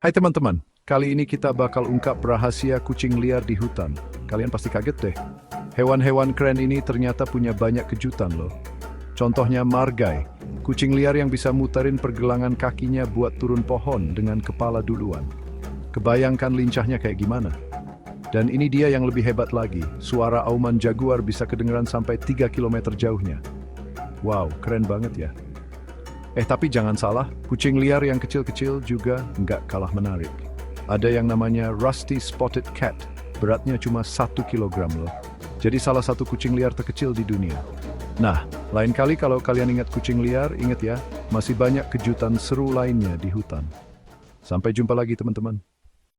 Hai teman-teman, kali ini kita bakal ungkap rahasia kucing liar di hutan. Kalian pasti kaget deh. Hewan-hewan keren ini ternyata punya banyak kejutan loh. Contohnya margai, kucing liar yang bisa muterin pergelangan kakinya buat turun pohon dengan kepala duluan. Kebayangkan lincahnya kayak gimana? Dan ini dia yang lebih hebat lagi, suara auman jaguar bisa kedengeran sampai 3 kilometer jauhnya. Wow, keren banget ya. Tapi jangan salah, kucing liar yang kecil-kecil juga nggak kalah menarik. Ada yang namanya Rusty Spotted Cat, beratnya cuma 1 kilogram loh. Jadi salah satu kucing liar terkecil di dunia. Nah, lain kali kalau kalian ingat kucing liar, ingat ya, masih banyak kejutan seru lainnya di hutan. Sampai jumpa lagi teman-teman.